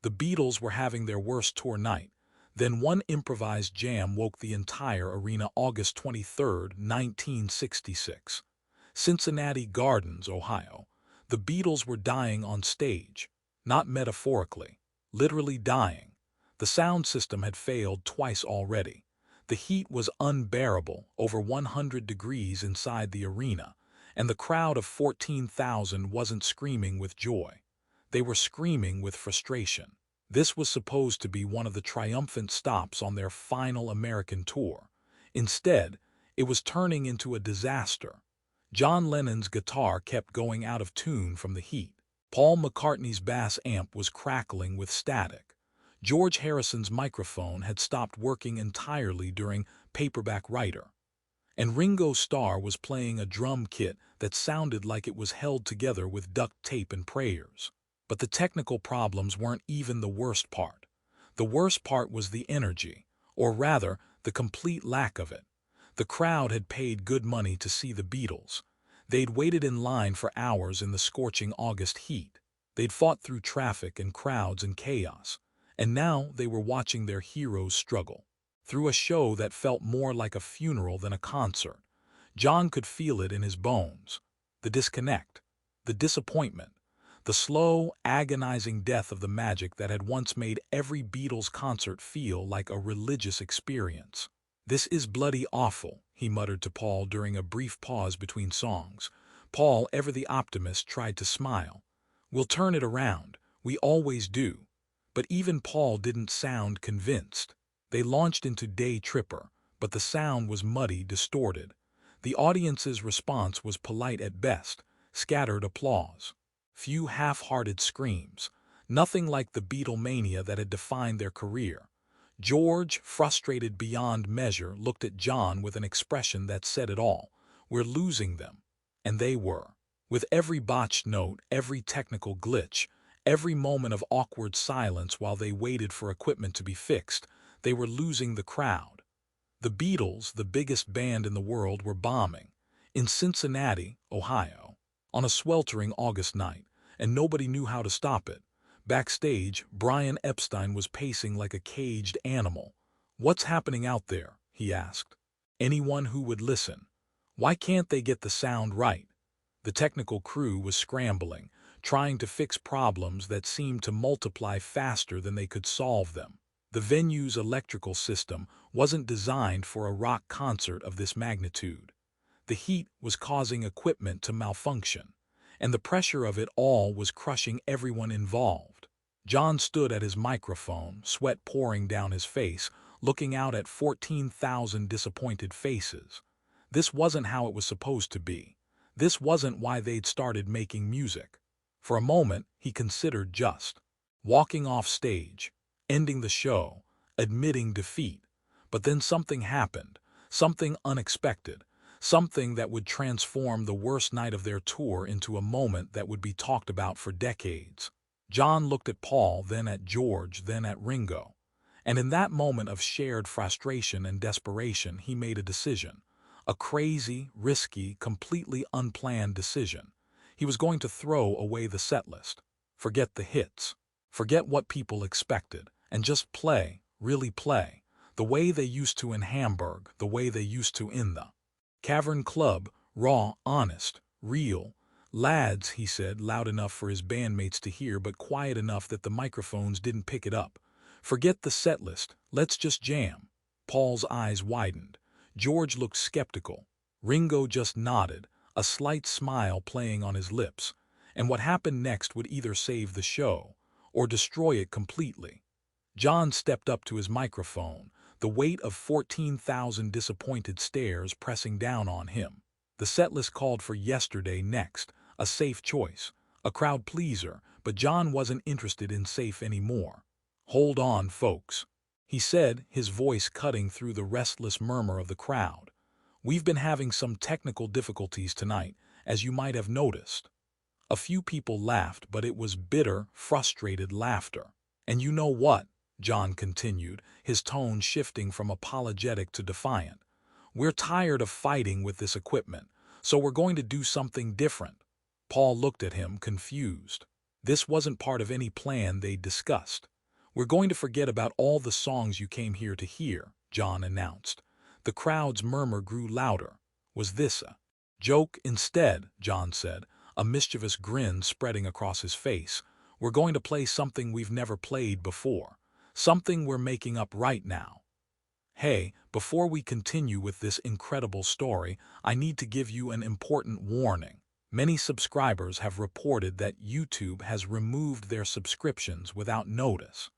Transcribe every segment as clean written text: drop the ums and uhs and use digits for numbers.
The Beatles were having their worst tour night. Then one improvised jam woke the entire arena. August 23, 1966. Cincinnati Gardens, Ohio. The Beatles were dying on stage. Not metaphorically. Literally dying. The sound system had failed twice already. The heat was unbearable, over 100 degrees inside the arena, and the crowd of 14,000 wasn't screaming with joy. They were screaming with frustration. This was supposed to be one of the triumphant stops on their final American tour. Instead, it was turning into a disaster. John Lennon's guitar kept going out of tune from the heat. Paul McCartney's bass amp was crackling with static. George Harrison's microphone had stopped working entirely during Paperback Writer. And Ringo Starr was playing a drum kit that sounded like it was held together with duct tape and prayers. But the technical problems weren't even the worst part. The worst part was the energy, or rather, the complete lack of it. The crowd had paid good money to see the Beatles. They'd waited in line for hours in the scorching August heat. They'd fought through traffic and crowds and chaos. And now they were watching their heroes struggle. Through a show that felt more like a funeral than a concert. John could feel it in his bones. The disconnect. The disappointment. The slow, agonizing death of the magic that had once made every Beatles concert feel like a religious experience. "This is bloody awful," he muttered to Paul during a brief pause between songs. Paul, ever the optimist, tried to smile. "We'll turn it around. We always do." But even Paul didn't sound convinced. They launched into Day Tripper, but the sound was muddy, distorted. The audience's response was polite at best, scattered applause. Few half-hearted screams. Nothing like the Beatlemania that had defined their career. George, frustrated beyond measure, looked at John with an expression that said it all. "We're losing them." And they were. With every botched note, every technical glitch, every moment of awkward silence while they waited for equipment to be fixed, they were losing the crowd. The Beatles, the biggest band in the world, were bombing. In Cincinnati, Ohio. On a sweltering August night, and nobody knew how to stop it. Backstage, Brian Epstein was pacing like a caged animal. "What's happening out there?" he asked. "Anyone who would listen. Why can't they get the sound right?" The technical crew was scrambling, trying to fix problems that seemed to multiply faster than they could solve them. The venue's electrical system wasn't designed for a rock concert of this magnitude. The heat was causing equipment to malfunction, and the pressure of it all was crushing everyone involved. John stood at his microphone, sweat pouring down his face, looking out at 14,000 disappointed faces. This wasn't how it was supposed to be. This wasn't why they'd started making music. For a moment, he considered just walking off stage, ending the show, admitting defeat. But then something happened, something unexpected. Something that would transform the worst night of their tour into a moment that would be talked about for decades. John looked at Paul, then at George, then at Ringo. And in that moment of shared frustration and desperation, he made a decision. A crazy, risky, completely unplanned decision. He was going to throw away the setlist. Forget the hits. Forget what people expected. And just play, really play. The way they used to in Hamburg, the way they used to in the Cavern Club, raw, honest, real. "Lads," he said, loud enough for his bandmates to hear but quiet enough that the microphones didn't pick it up. "Forget the set list, let's just jam." Paul's eyes widened. George looked skeptical. Ringo just nodded, a slight smile playing on his lips. And what happened next would either save the show or destroy it completely. John stepped up to his microphone, the weight of 14,000 disappointed stares pressing down on him. The setlist called for Yesterday next, a safe choice, a crowd pleaser, but John wasn't interested in safe anymore. "Hold on, folks," he said, his voice cutting through the restless murmur of the crowd. "We've been having some technical difficulties tonight, as you might have noticed." A few people laughed, but it was bitter, frustrated laughter. "And you know what?" John continued, his tone shifting from apologetic to defiant. "We're tired of fighting with this equipment, so we're going to do something different." Paul looked at him, confused. This wasn't part of any plan they'd discussed. "We're going to forget about all the songs you came here to hear," John announced. The crowd's murmur grew louder. Was this a joke? "Instead," John said, a mischievous grin spreading across his face, "we're going to play something we've never played before. Something we're making up right now. Hey, before we continue with this incredible story, I need to give you an important warning. Many subscribers have reported that YouTube has removed their subscriptions without notice.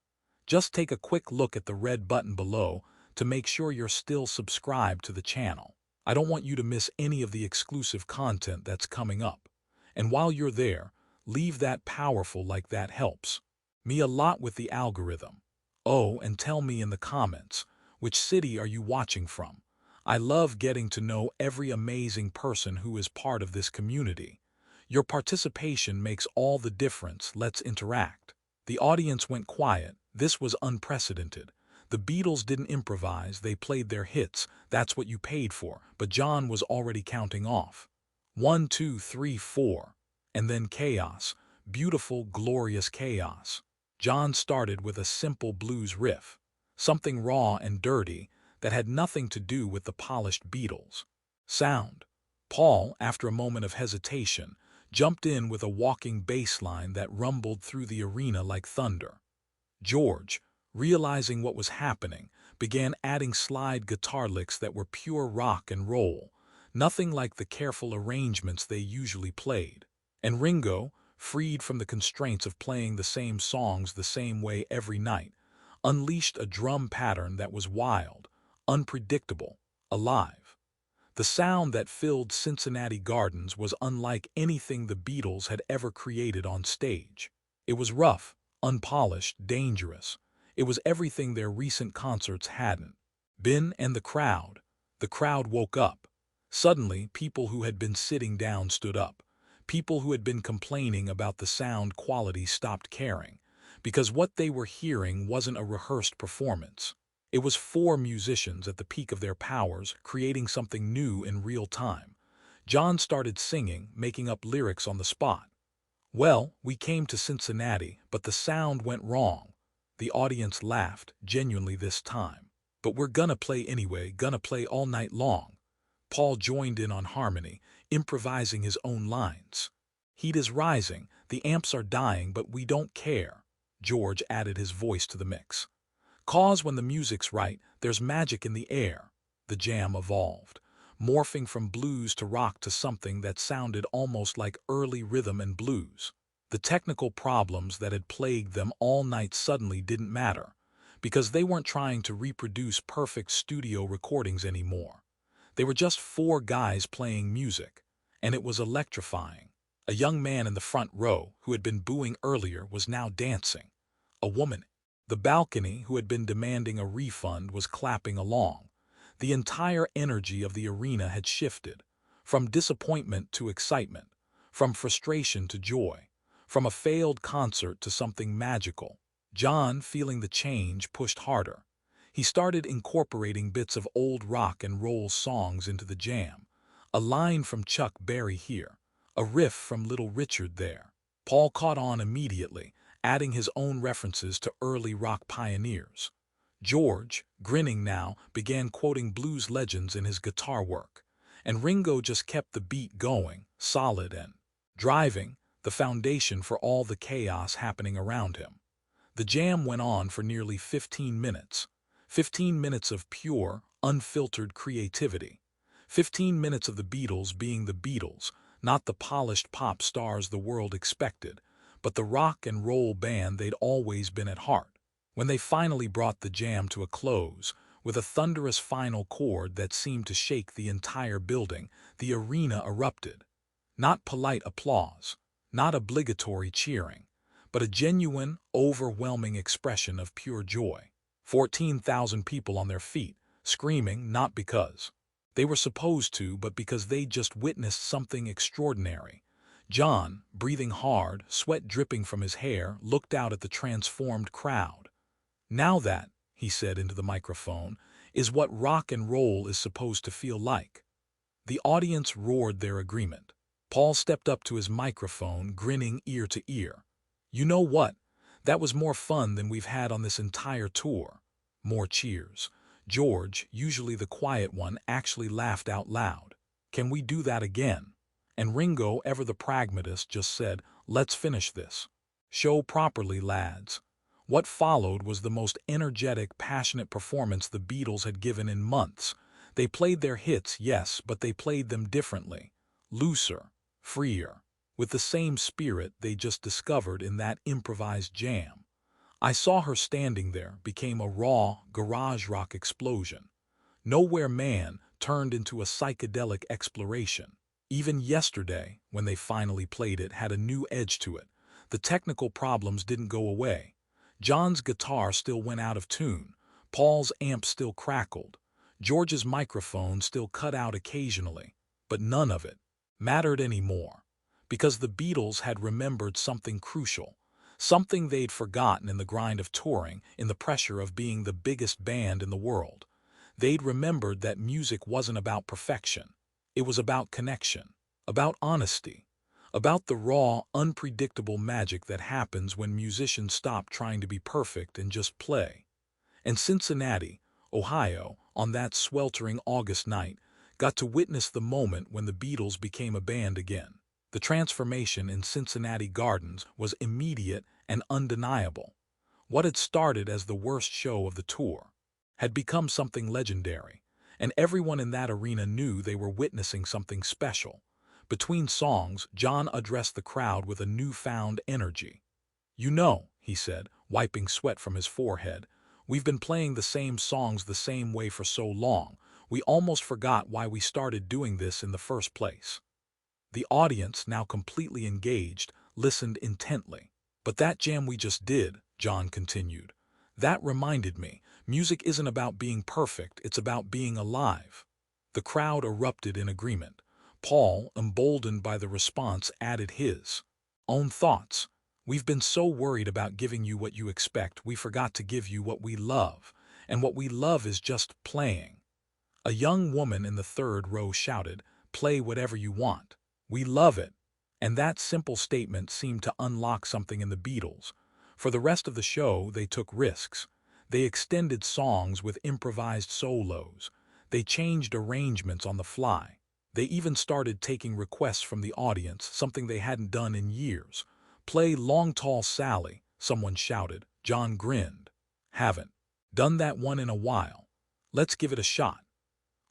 Just take a quick look at the red button below to make sure you're still subscribed to the channel. I don't want you to miss any of the exclusive content that's coming up. And while you're there, leave that powerful like that helps me a lot with the algorithm. Oh, and tell me in the comments, which city are you watching from? I love getting to know every amazing person who is part of this community. Your participation makes all the difference. Let's interact." The audience went quiet. This was unprecedented. The Beatles didn't improvise, they played their hits. That's what you paid for. But John was already counting off. 1, 2, 3, 4. And then chaos. Beautiful, glorious chaos. John started with a simple blues riff. Something raw and dirty that had nothing to do with the polished Beatles sound. Paul, after a moment of hesitation, jumped in with a walking bass line that rumbled through the arena like thunder. George, realizing what was happening, began adding slide guitar licks that were pure rock and roll, nothing like the careful arrangements they usually played. And Ringo, freed from the constraints of playing the same songs the same way every night, unleashed a drum pattern that was wild, unpredictable, alive. The sound that filled Cincinnati Gardens was unlike anything the Beatles had ever created on stage. It was rough, unpolished, dangerous. It was everything their recent concerts hadn't been. And the crowd woke up. Suddenly, people who had been sitting down stood up. People who had been complaining about the sound quality stopped caring, because what they were hearing wasn't a rehearsed performance. It was four musicians at the peak of their powers, creating something new in real time. John started singing, making up lyrics on the spot. "Well, we came to Cincinnati, but the sound went wrong." The audience laughed, genuinely this time. "But we're gonna play anyway, gonna play all night long." Paul joined in on harmony, improvising his own lines. "Heat is rising, the amps are dying, but we don't care." George added his voice to the mix. "'Cause when the music's right, there's magic in the air." The jam evolved, morphing from blues to rock to something that sounded almost like early rhythm and blues. The technical problems that had plagued them all night suddenly didn't matter, because they weren't trying to reproduce perfect studio recordings anymore. They were just four guys playing music, and it was electrifying. A young man in the front row, who had been booing earlier, was now dancing. A woman, the balcony, who had been demanding a refund, was clapping along. The entire energy of the arena had shifted, from disappointment to excitement, from frustration to joy, from a failed concert to something magical. John, feeling the change, pushed harder. He started incorporating bits of old rock and roll songs into the jam. A line from Chuck Berry here, a riff from Little Richard there. Paul caught on immediately, adding his own references to early rock pioneers. George, grinning now, began quoting blues legends in his guitar work. And Ringo just kept the beat going, solid and driving, the foundation for all the chaos happening around him. The jam went on for nearly 15 minutes. 15 minutes of pure, unfiltered creativity. 15 minutes of the Beatles being the Beatles, not the polished pop stars the world expected, but the rock and roll band they'd always been at heart. When they finally brought the jam to a close, with a thunderous final chord that seemed to shake the entire building, the arena erupted. Not polite applause, not obligatory cheering, but a genuine, overwhelming expression of pure joy. 14,000 people on their feet, screaming not because they were supposed to, but because they just witnessed something extraordinary. John, breathing hard, sweat dripping from his hair, looked out at the transformed crowd. "Now that," he said into the microphone, "is what rock and roll is supposed to feel like." The audience roared their agreement. Paul stepped up to his microphone, grinning ear to ear. "You know what? That was more fun than we've had on this entire tour. More cheers. George, usually the quiet one, actually laughed out loud. Can we do that again? And Ringo, ever the pragmatist, just said, let's finish this. Show properly, lads. What followed was the most energetic, passionate performance the Beatles had given in months. They played their hits, yes, but they played them differently. Looser, freer, with the same spirit they just discovered in that improvised jam. I saw her standing there, became a raw, garage rock explosion. Nowhere Man turned into a psychedelic exploration. Even yesterday, when they finally played it, had a new edge to it. The technical problems didn't go away. John's guitar still went out of tune. Paul's amp still crackled. George's microphone still cut out occasionally. But none of it mattered anymore. Because the Beatles had remembered something crucial. Something they'd forgotten in the grind of touring, in the pressure of being the biggest band in the world. They'd remembered that music wasn't about perfection. It was about connection, about honesty, about the raw, unpredictable magic that happens when musicians stop trying to be perfect and just play. And Cincinnati, Ohio, on that sweltering August night, got to witness the moment when the Beatles became a band again. The transformation in Cincinnati Gardens was immediate and undeniable. What had started as the worst show of the tour had become something legendary, and everyone in that arena knew they were witnessing something special. Between songs, John addressed the crowd with a newfound energy. You know, he said, wiping sweat from his forehead, we've been playing the same songs the same way for so long, we almost forgot why we started doing this in the first place. The audience, now completely engaged, listened intently. But that jam we just did, John continued, that reminded me, music isn't about being perfect, it's about being alive. The crowd erupted in agreement. Paul, emboldened by the response, added his own thoughts. We've been so worried about giving you what you expect, we forgot to give you what we love. And what we love is just playing. A young woman in the third row shouted, play whatever you want. We love it. And that simple statement seemed to unlock something in the Beatles. For the rest of the show, they took risks. They extended songs with improvised solos. They changed arrangements on the fly. They even started taking requests from the audience, something they hadn't done in years. Play Long Tall Sally, someone shouted. John grinned. Haven't done that one in a while. Let's give it a shot.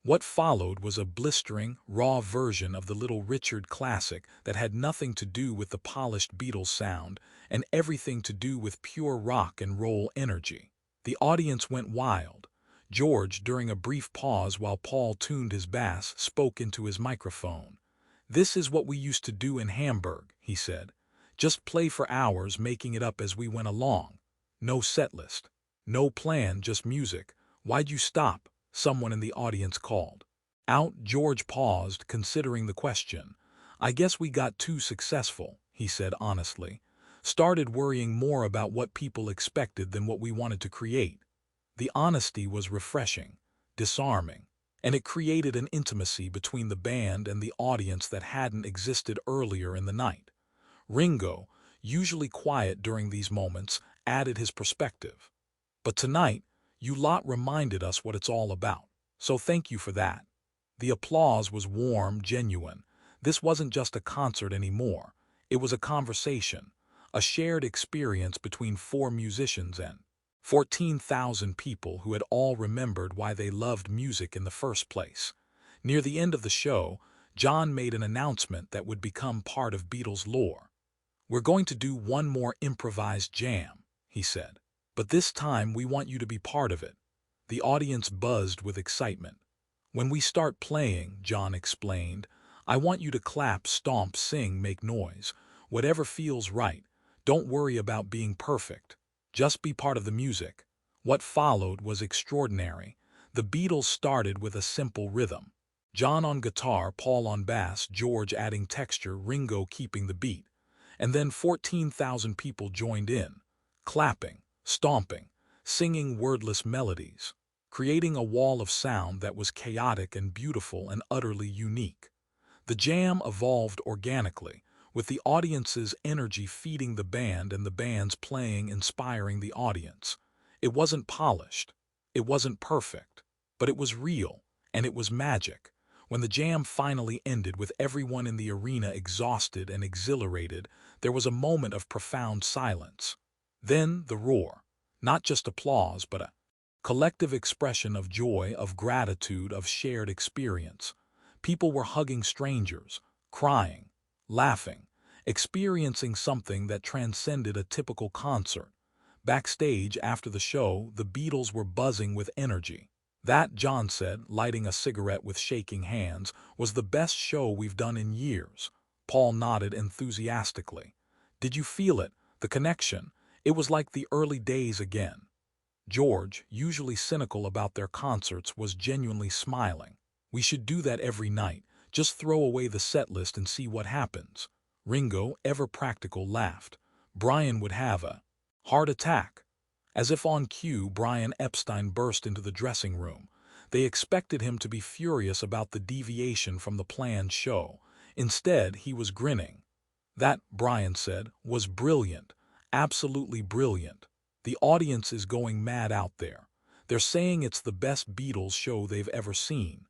What followed was a blistering, raw version of the Little Richard classic that had nothing to do with the polished Beatles sound and everything to do with pure rock and roll energy. The audience went wild. George, during a brief pause while Paul tuned his bass, spoke into his microphone. This is what we used to do in Hamburg, he said. Just play for hours, making it up as we went along. No set list. No plan, just music. Why'd you stop? Someone in the audience called out. George paused, considering the question. I guess we got too successful, he said honestly. Started worrying more about what people expected than what we wanted to create. The honesty was refreshing, disarming, and it created an intimacy between the band and the audience that hadn't existed earlier in the night. Ringo, usually quiet during these moments, added his perspective. But tonight, you lot reminded us what it's all about, so thank you for that. The applause was warm, genuine. This wasn't just a concert anymore. It was a conversation, a shared experience between four musicians and 14,000 people who had all remembered why they loved music in the first place. Near the end of the show, John made an announcement that would become part of Beatles lore. We're going to do one more improvised jam, he said. But this time we want you to be part of it. The audience buzzed with excitement. When we start playing, John explained, I want you to clap, stomp, sing, make noise. Whatever feels right. Don't worry about being perfect. Just be part of the music. What followed was extraordinary. The Beatles started with a simple rhythm. John on guitar, Paul on bass, George adding texture, Ringo keeping the beat. And then 14,000 people joined in, clapping, stomping, singing wordless melodies, creating a wall of sound that was chaotic and beautiful and utterly unique. The jam evolved organically, with the audience's energy feeding the band and the band's playing inspiring the audience. It wasn't polished. It wasn't perfect. But it was real, and it was magic. When the jam finally ended with everyone in the arena exhausted and exhilarated, there was a moment of profound silence. Then the roar. Not just applause, but a collective expression of joy, of gratitude, of shared experience. People were hugging strangers, crying, laughing, experiencing something that transcended a typical concert. Backstage after the show, the Beatles were buzzing with energy. That, John said, lighting a cigarette with shaking hands, was the best show we've done in years. Paul nodded enthusiastically. Did you feel it? The connection? It was like the early days again. George, usually cynical about their concerts, was genuinely smiling. We should do that every night. Just throw away the set list and see what happens. Ringo, ever practical, laughed. Brian would have a heart attack. As if on cue, Brian Epstein burst into the dressing room. They expected him to be furious about the deviation from the planned show. Instead, he was grinning. That, Brian said, was brilliant. Absolutely brilliant. The audience is going mad out there. They're saying it's the best Beatles show they've ever seen.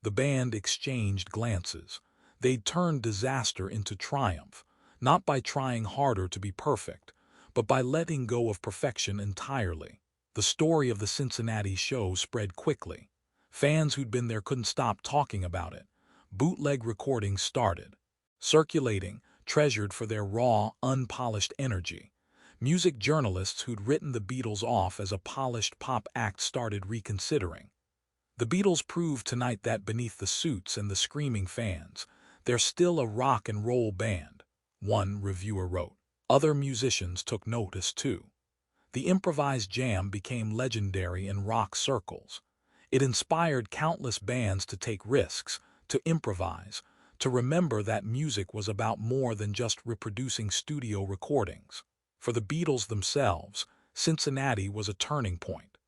The band exchanged glances. They'd turned disaster into triumph, not by trying harder to be perfect, but by letting go of perfection entirely. The story of the Cincinnati show spread quickly. Fans who'd been there couldn't stop talking about it. Bootleg recordings started, circulating, treasured for their raw, unpolished energy. Music journalists who'd written the Beatles off as a polished pop act started reconsidering. The Beatles proved tonight that beneath the suits and the screaming fans, they're still a rock and roll band, one reviewer wrote. Other musicians took notice too. The improvised jam became legendary in rock circles. It inspired countless bands to take risks, to improvise, to remember that music was about more than just reproducing studio recordings. For the Beatles themselves, Cincinnati was a turning point.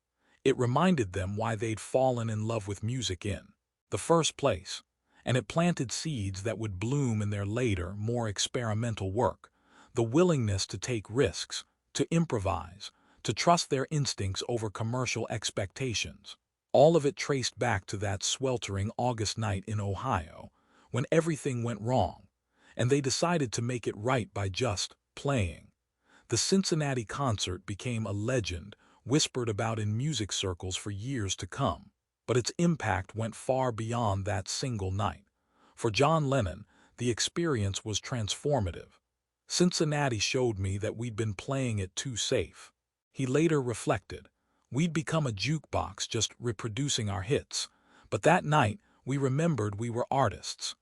It reminded them why they'd fallen in love with music in the first place, and it planted seeds that would bloom in their later, more experimental work. The willingness to take risks, to improvise, to trust their instincts over commercial expectations. All of it traced back to that sweltering August night in Ohio, when everything went wrong, and they decided to make it right by just playing. The Cincinnati concert became a legend, whispered about in music circles for years to come. But its impact went far beyond that single night. For John Lennon, the experience was transformative. Cincinnati showed me that we'd been playing it too safe. He later reflected, we'd become a jukebox just reproducing our hits. But that night, we remembered we were artists.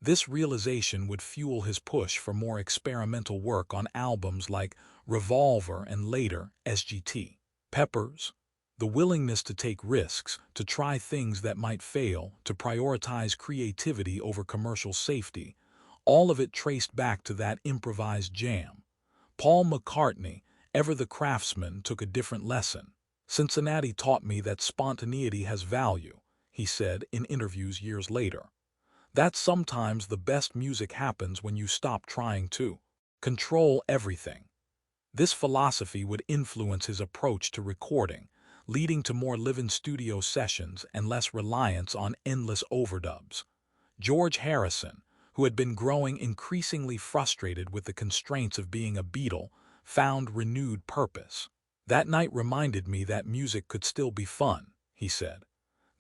This realization would fuel his push for more experimental work on albums like Revolver and later SGT. Peppers. The willingness to take risks, to try things that might fail, to prioritize creativity over commercial safety, all of it traced back to that improvised jam. Paul McCartney, ever the craftsman, took a different lesson. Cincinnati taught me that spontaneity has value, he said in interviews years later. That sometimes the best music happens when you stop trying to control everything. This philosophy would influence his approach to recording, leading to more live-in studio sessions and less reliance on endless overdubs. George Harrison, who had been growing increasingly frustrated with the constraints of being a Beatle, found renewed purpose. That night reminded me that music could still be fun, he said,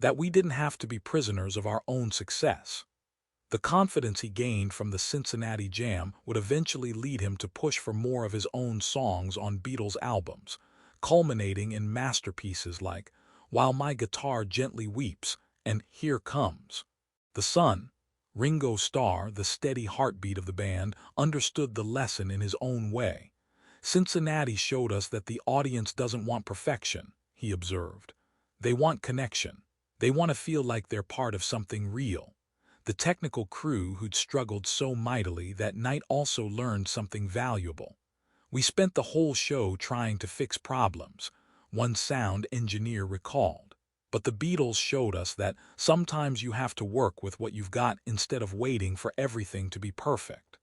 that we didn't have to be prisoners of our own success. The confidence he gained from the Cincinnati Jam would eventually lead him to push for more of his own songs on Beatles albums, culminating in masterpieces like While My Guitar Gently Weeps and Here Comes the Sun. Ringo Starr, the steady heartbeat of the band, understood the lesson in his own way. Cincinnati showed us that the audience doesn't want perfection, he observed. They want connection. They want to feel like they're part of something real. The technical crew who'd struggled so mightily that night also learned something valuable. We spent the whole show trying to fix problems, one sound engineer recalled. But the Beatles showed us that sometimes you have to work with what you've got instead of waiting for everything to be perfect.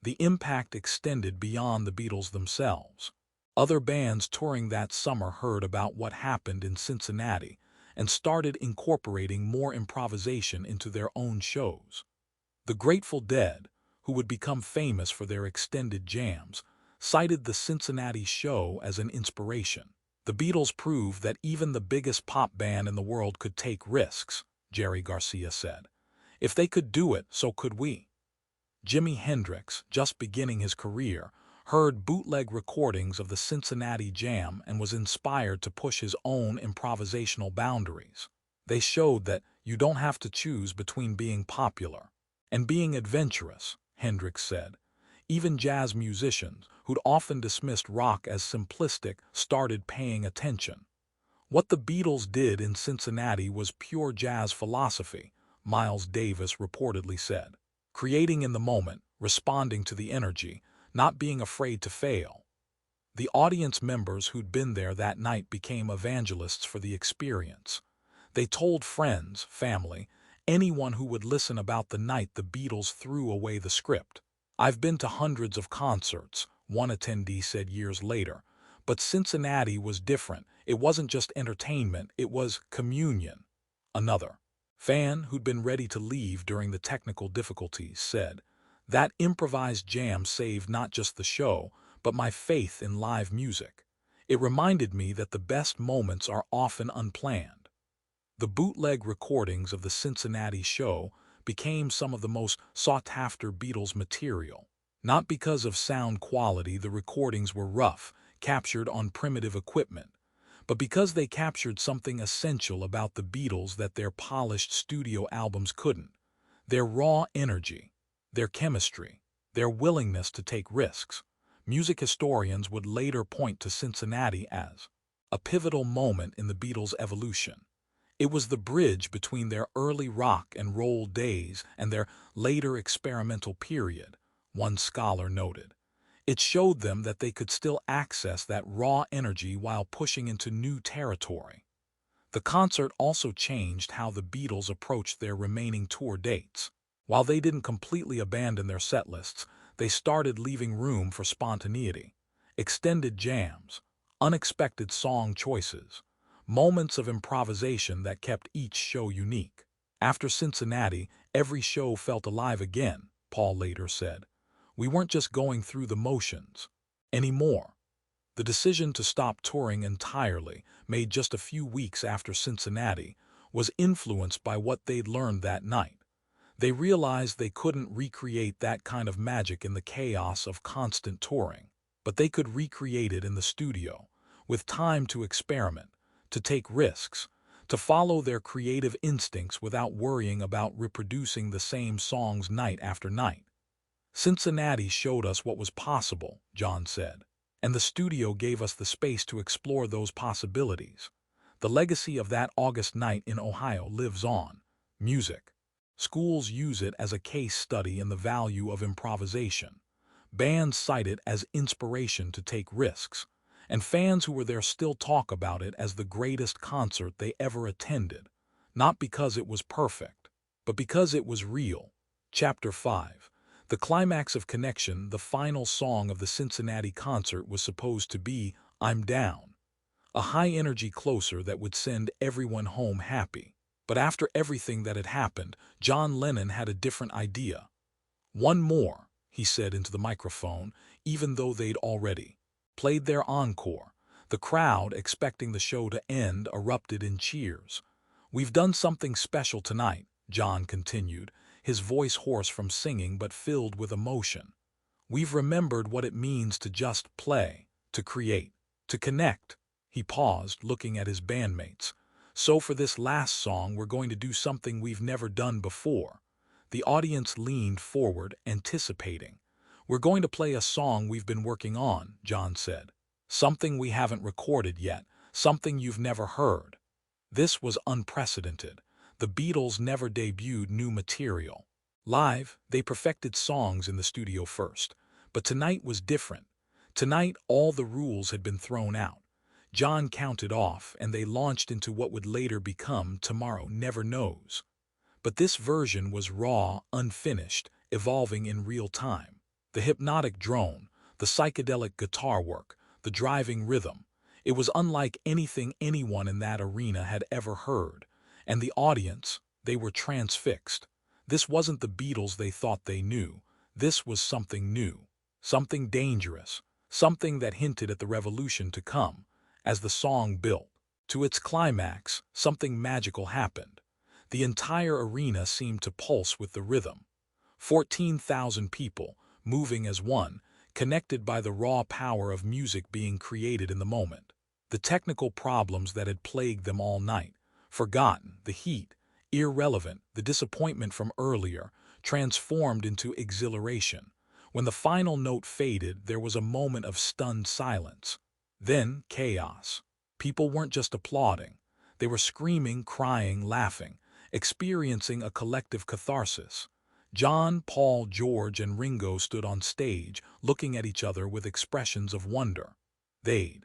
The impact extended beyond the Beatles themselves. Other bands touring that summer heard about what happened in Cincinnati and started incorporating more improvisation into their own shows. The Grateful Dead, who would become famous for their extended jams, cited the Cincinnati show as an inspiration. The Beatles proved that even the biggest pop band in the world could take risks, Jerry Garcia said. If they could do it, so could we. Jimi Hendrix, just beginning his career, heard bootleg recordings of the Cincinnati Jam and was inspired to push his own improvisational boundaries. They showed that you don't have to choose between being popular and being adventurous, Hendrix said. Even jazz musicians, who'd often dismissed rock as simplistic, started paying attention. What the Beatles did in Cincinnati was pure jazz philosophy, Miles Davis reportedly said. Creating in the moment, responding to the energy, not being afraid to fail. The audience members who'd been there that night became evangelists for the experience. They told friends, family, anyone who would listen about the night the Beatles threw away the script. I've been to hundreds of concerts, one attendee said years later, but Cincinnati was different. It wasn't just entertainment, it was communion. Another fan, who'd been ready to leave during the technical difficulties, said, "That improvised jam saved not just the show, but my faith in live music. It reminded me that the best moments are often unplanned." The bootleg recordings of the Cincinnati show became some of the most sought-after Beatles material. Not because of sound quality, the recordings were rough, captured on primitive equipment, but because they captured something essential about the Beatles that their polished studio albums couldn't: their raw energy, their chemistry, their willingness to take risks. Music historians would later point to Cincinnati as a pivotal moment in the Beatles' evolution. It was the bridge between their early rock and roll days and their later experimental period, one scholar noted. It showed them that they could still access that raw energy while pushing into new territory. The concert also changed how the Beatles approached their remaining tour dates. While they didn't completely abandon their set lists, they started leaving room for spontaneity. Extended jams, unexpected song choices, moments of improvisation that kept each show unique. After Cincinnati, every show felt alive again, Paul later said. We weren't just going through the motions anymore. The decision to stop touring entirely, made just a few weeks after Cincinnati, was influenced by what they'd learned that night. They realized they couldn't recreate that kind of magic in the chaos of constant touring, but they could recreate it in the studio, with time to experiment, to take risks, to follow their creative instincts without worrying about reproducing the same songs night after night. Cincinnati showed us what was possible, John said, and the studio gave us the space to explore those possibilities. The legacy of that August night in Ohio lives on. Music. Schools use it as a case study in the value of improvisation. Bands cite it as inspiration to take risks, and fans who were there still talk about it as the greatest concert they ever attended, not because it was perfect, but because it was real. Chapter 5. The climax of Connection, the final song of the Cincinnati concert, was supposed to be "I'm Down," a high-energy closer that would send everyone home happy. But after everything that had happened, John Lennon had a different idea. "One more," he said into the microphone, even though they'd already played their encore. The crowd, expecting the show to end, erupted in cheers. "We've done something special tonight," John continued, his voice hoarse from singing but filled with emotion. "We've remembered what it means to just play, to create, to connect." He paused, looking at his bandmates. "So for this last song, we're going to do something we've never done before." The audience leaned forward, anticipating. "We're going to play a song we've been working on," John said. "Something we haven't recorded yet, something you've never heard." This was unprecedented. The Beatles never debuted new material. Live, they perfected songs in the studio first. But tonight was different. Tonight, all the rules had been thrown out. John counted off, and they launched into what would later become Tomorrow Never Knows. But this version was raw, unfinished, evolving in real time. The hypnotic drone, the psychedelic guitar work, the driving rhythm. It was unlike anything anyone in that arena had ever heard. And the audience, they were transfixed. This wasn't the Beatles they thought they knew. This was something new, something dangerous, something that hinted at the revolution to come. As the song built to its climax, something magical happened. The entire arena seemed to pulse with the rhythm. 14,000 people, moving as one, connected by the raw power of music being created in the moment. The technical problems that had plagued them all night, forgotten, the heat, irrelevant, the disappointment from earlier, transformed into exhilaration. When the final note faded, there was a moment of stunned silence. Then chaos. People weren't just applauding. They were screaming, crying, laughing, experiencing a collective catharsis. John, Paul, George, and Ringo stood on stage, looking at each other with expressions of wonder. They'd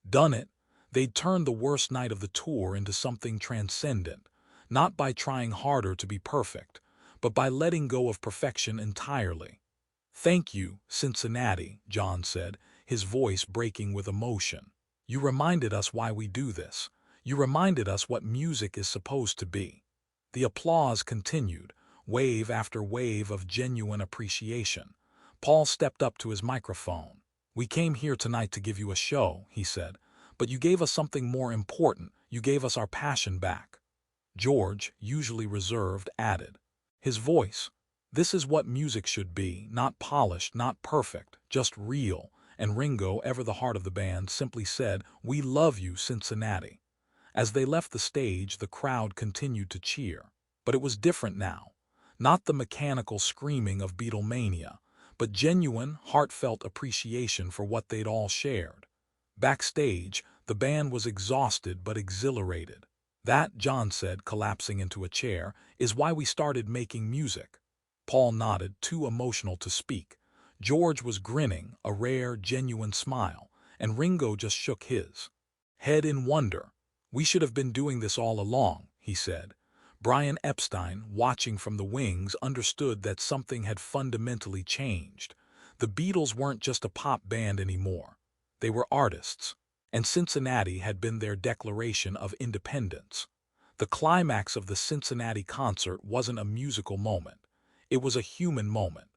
done it. They'd turned the worst night of the tour into something transcendent, not by trying harder to be perfect, but by letting go of perfection entirely. "Thank you, Cincinnati," John said, his voice breaking with emotion. "You reminded us why we do this. You reminded us what music is supposed to be." The applause continued, wave after wave of genuine appreciation. Paul stepped up to his microphone. "We came here tonight to give you a show," he said, "but you gave us something more important. You gave us our passion back." George, usually reserved, added, his voice, "This is what music should be, not polished, not perfect, just real." And Ringo, ever the heart of the band, simply said, "We love you, Cincinnati." As they left the stage, the crowd continued to cheer. But it was different now. Not the mechanical screaming of Beatlemania, but genuine, heartfelt appreciation for what they'd all shared. Backstage, the band was exhausted but exhilarated. "That," John said, collapsing into a chair, "is why we started making music." Paul nodded, too emotional to speak. George was grinning, a rare, genuine smile, and Ringo just shook his head in wonder. "We should have been doing this all along," he said. Brian Epstein, watching from the wings, understood that something had fundamentally changed. The Beatles weren't just a pop band anymore. They were artists, and Cincinnati had been their declaration of independence. The climax of the Cincinnati concert wasn't a musical moment. It was a human moment.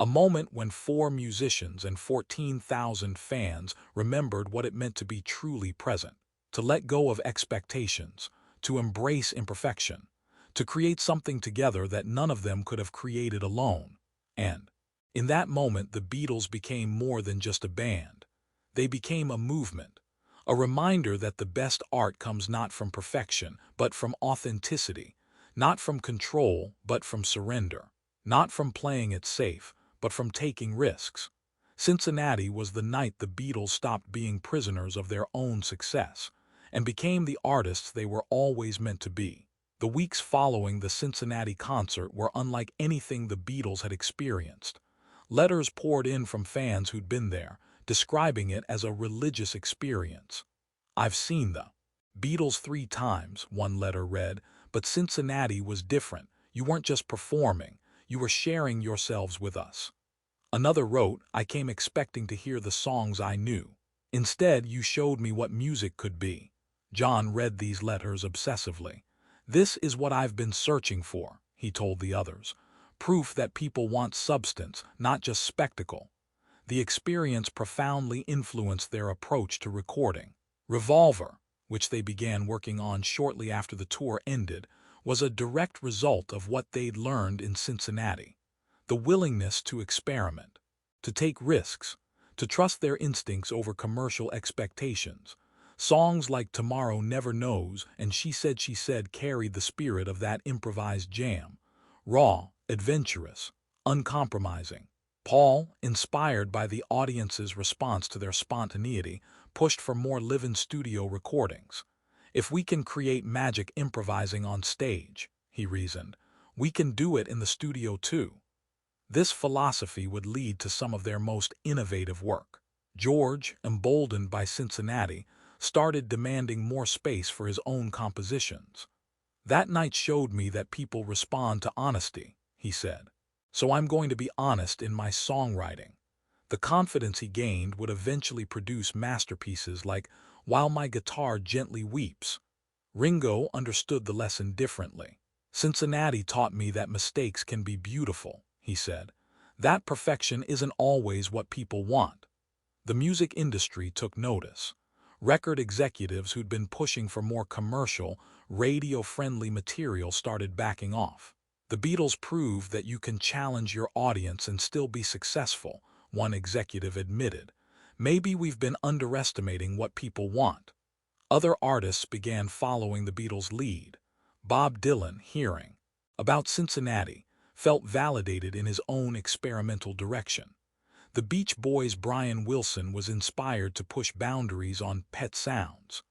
A moment when 4 musicians and 14,000 fans remembered what it meant to be truly present, to let go of expectations, to embrace imperfection, to create something together that none of them could have created alone. And in that moment, the Beatles became more than just a band. They became a movement, a reminder that the best art comes not from perfection, but from authenticity, not from control, but from surrender, not from playing it safe, but from taking risks. Cincinnati was the night the Beatles stopped being prisoners of their own success and became the artists they were always meant to be. The weeks following the Cincinnati concert were unlike anything the Beatles had experienced. Letters poured in from fans who'd been there, describing it as a religious experience. "I've seen the Beatles 3 times," one letter read, "but Cincinnati was different. You weren't just performing, you were sharing yourselves with us." Another wrote, "I came expecting to hear the songs I knew. Instead, you showed me what music could be." John read these letters obsessively. "This is what I've been searching for," he told the others. "Proof that people want substance, not just spectacle." The experience profoundly influenced their approach to recording. Revolver, which they began working on shortly after the tour ended, was a direct result of what they'd learned in Cincinnati. The willingness to experiment, to take risks, to trust their instincts over commercial expectations. Songs like "Tomorrow Never Knows" and She Said" carried the spirit of that improvised jam. Raw, adventurous, uncompromising. Paul, inspired by the audience's response to their spontaneity, pushed for more live-in studio recordings. "If we can create magic improvising on stage," he reasoned, "we can do it in the studio too." This philosophy would lead to some of their most innovative work. George, emboldened by Cincinnati, started demanding more space for his own compositions. "That night showed me that people respond to honesty," he said. So I'm going to be honest in my songwriting. The confidence he gained would eventually produce masterpieces like While My Guitar Gently Weeps. Ringo understood the lesson differently. Cincinnati taught me that mistakes can be beautiful, he said. That perfection isn't always what people want. The music industry took notice. Record executives who'd been pushing for more commercial, radio-friendly material started backing off. The Beatles proved that you can challenge your audience and still be successful, one executive admitted. Maybe we've been underestimating what people want. Other artists began following the Beatles' lead. Bob Dylan, hearing about Cincinnati, felt validated in his own experimental direction. The Beach Boys' Brian Wilson was inspired to push boundaries on Pet Sounds.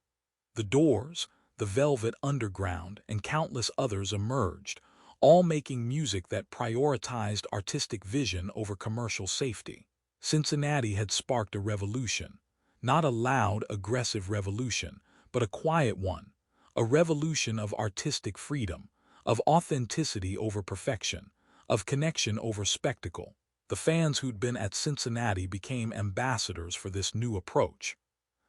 The Doors, the Velvet Underground, and countless others emerged, all making music that prioritized artistic vision over commercial safety. Cincinnati had sparked a revolution. Not a loud, aggressive revolution, but a quiet one. A revolution of artistic freedom, of authenticity over perfection, of connection over spectacle. The fans who'd been at Cincinnati became ambassadors for this new approach.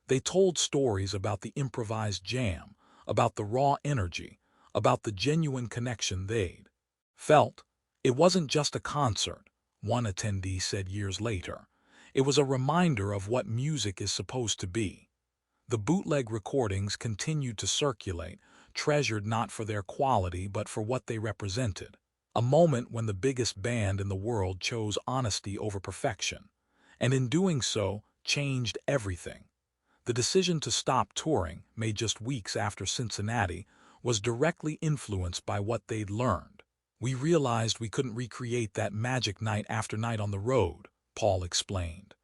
They told stories about the improvised jam, about the raw energy, about the genuine connection they'd felt. It wasn't just a concert, one attendee said years later. It was a reminder of what music is supposed to be. The bootleg recordings continued to circulate, treasured not for their quality but for what they represented. A moment when the biggest band in the world chose honesty over perfection, and in doing so, changed everything. The decision to stop touring, made just weeks after Cincinnati, was directly influenced by what they'd learned. We realized we couldn't recreate that magic night after night on the road, Paul explained.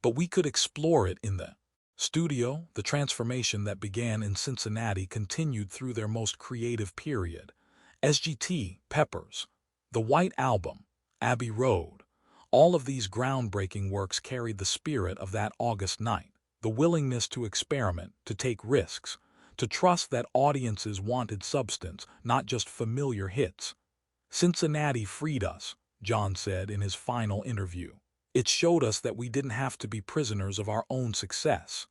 But we could explore it in the studio. The transformation that began in Cincinnati continued through their most creative period. SGT, Peppers, The White Album, Abbey Road. All of these groundbreaking works carried the spirit of that August night. The willingness to experiment, to take risks, to trust that audiences wanted substance, not just familiar hits. Cincinnati freed us, John said in his final interview. It showed us that we didn't have to be prisoners of our own success.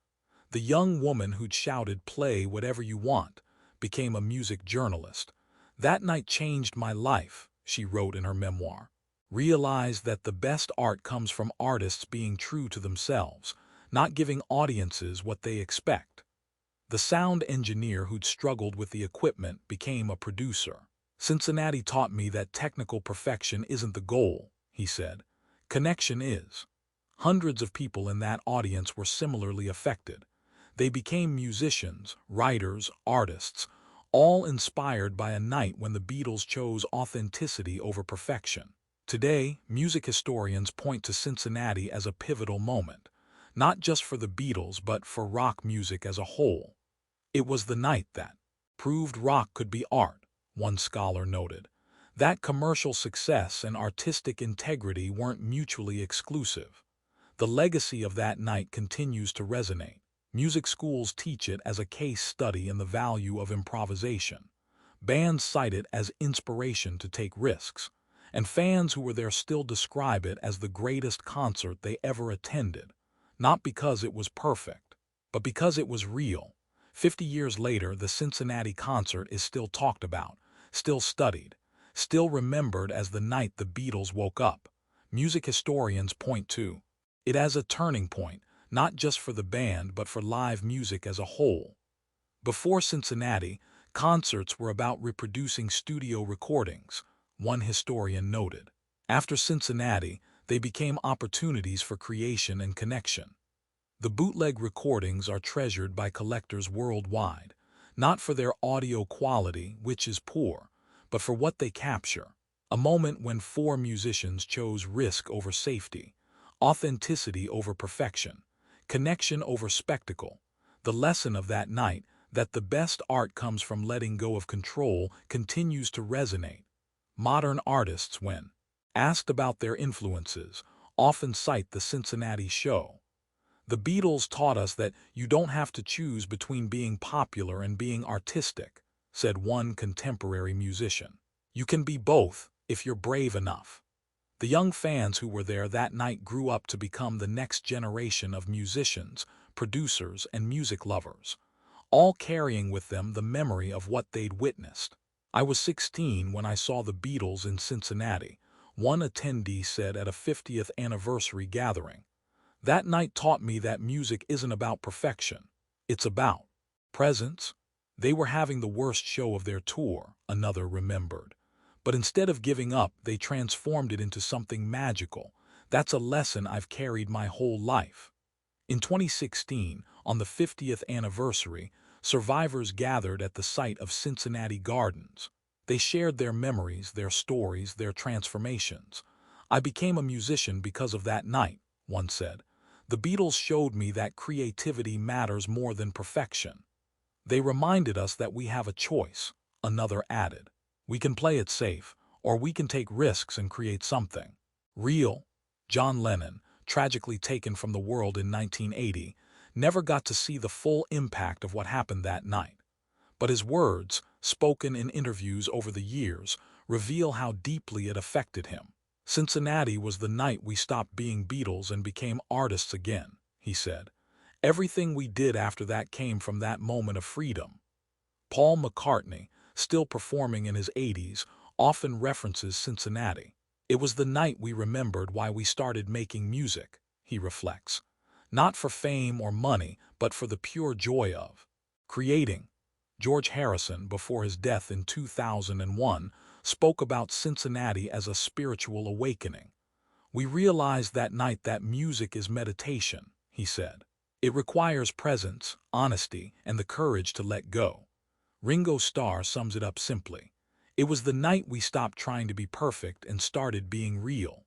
The young woman who'd shouted, "Play whatever you want," became a music journalist. That night changed my life, she wrote in her memoir. Realized that the best art comes from artists being true to themselves, not giving audiences what they expect. The sound engineer who'd struggled with the equipment became a producer. Cincinnati taught me that technical perfection isn't the goal, he said. Connection is. Hundreds of people in that audience were similarly affected. They became musicians, writers, artists, all inspired by a night when the Beatles chose authenticity over perfection. Today, music historians point to Cincinnati as a pivotal moment, not just for the Beatles but for rock music as a whole. It was the night that proved rock could be art, one scholar noted. That commercial success and artistic integrity weren't mutually exclusive. The legacy of that night continues to resonate. Music schools teach it as a case study in the value of improvisation. Bands cite it as inspiration to take risks, and fans who were there still describe it as the greatest concert they ever attended, not because it was perfect, but because it was real. 50 years later, the Cincinnati concert is still talked about, still studied, still remembered as the night the Beatles woke up. Music historians point to it as a turning point, not just for the band but for live music as a whole. Before Cincinnati, concerts were about reproducing studio recordings, one historian noted. After Cincinnati, they became opportunities for creation and connection. The bootleg recordings are treasured by collectors worldwide, not for their audio quality, which is poor, but for what they capture. A moment when four musicians chose risk over safety, authenticity over perfection, connection over spectacle. The lesson of that night, that the best art comes from letting go of control, continues to resonate. Modern artists, when asked about their influences, often cite the Cincinnati show. The Beatles taught us that you don't have to choose between being popular and being artistic, said one contemporary musician. You can be both if you're brave enough. The young fans who were there that night grew up to become the next generation of musicians, producers, and music lovers, all carrying with them the memory of what they'd witnessed. I was 16 when I saw the Beatles in Cincinnati, one attendee said at a 50th anniversary gathering. That night taught me that music isn't about perfection. It's about presence. They were having the worst show of their tour, another remembered. But instead of giving up, they transformed it into something magical. That's a lesson I've carried my whole life. In 2016, on the 50th anniversary, survivors gathered at the site of Cincinnati Gardens. They shared their memories, their stories, their transformations. I became a musician because of that night, one said. The Beatles showed me that creativity matters more than perfection. They reminded us that we have a choice, another added. We can play it safe, or we can take risks and create something real. John Lennon, tragically taken from the world in 1980, never got to see the full impact of what happened that night. But his words, spoken in interviews over the years, reveal how deeply it affected him. Cincinnati was the night we stopped being Beatles and became artists again, he said. Everything we did after that came from that moment of freedom. Paul McCartney, still performing in his 80s, often references Cincinnati. It was the night we remembered why we started making music, he reflects. Not for fame or money, but for the pure joy of creating. George Harrison, before his death in 2001, spoke about Cincinnati as a spiritual awakening. We realized that night that music is meditation, he said. It requires presence, honesty, and the courage to let go. Ringo Starr sums it up simply. It was the night we stopped trying to be perfect and started being real.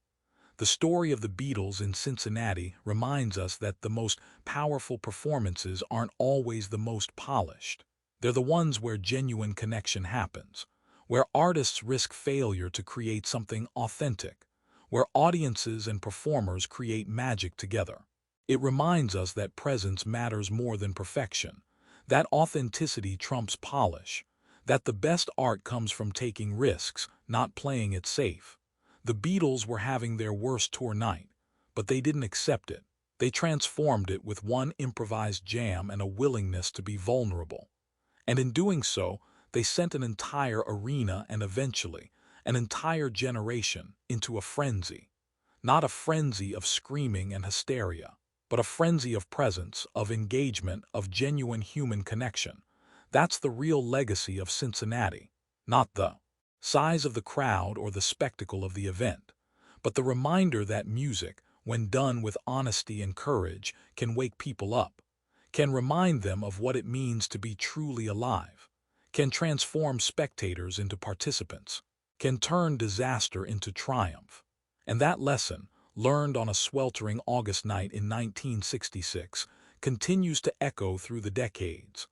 The story of the Beatles in Cincinnati reminds us that the most powerful performances aren't always the most polished. They're the ones where genuine connection happens, where artists risk failure to create something authentic, where audiences and performers create magic together. It reminds us that presence matters more than perfection, that authenticity trumps polish, that the best art comes from taking risks, not playing it safe. The Beatles were having their worst tour night, but they didn't accept it. They transformed it with one improvised jam and a willingness to be vulnerable. And in doing so, they sent an entire arena and eventually an entire generation into a frenzy. Not a frenzy of screaming and hysteria, but a frenzy of presence, of engagement, of genuine human connection. That's the real legacy of Cincinnati, not the size of the crowd or the spectacle of the event, but the reminder that music, when done with honesty and courage, can wake people up, can remind them of what it means to be truly alive, can transform spectators into participants, can turn disaster into triumph. And that lesson, learned on a sweltering August night in 1966, continues to echo through the decades.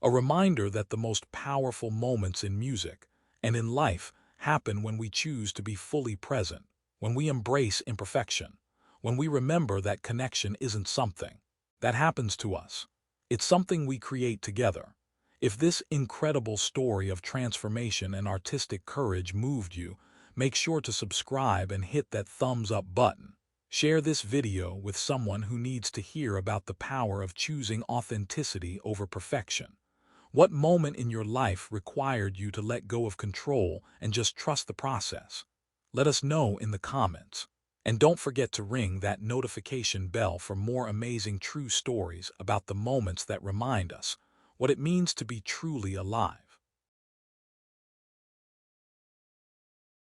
A reminder that the most powerful moments in music and in life happen when we choose to be fully present, when we embrace imperfection, when we remember that connection isn't something that happens to us. It's something we create together. If this incredible story of transformation and artistic courage moved you, make sure to subscribe and hit that thumbs up button. Share this video with someone who needs to hear about the power of choosing authenticity over perfection. What moment in your life required you to let go of control and just trust the process? Let us know in the comments. And don't forget to ring that notification bell for more amazing true stories about the moments that remind us what it means to be truly alive.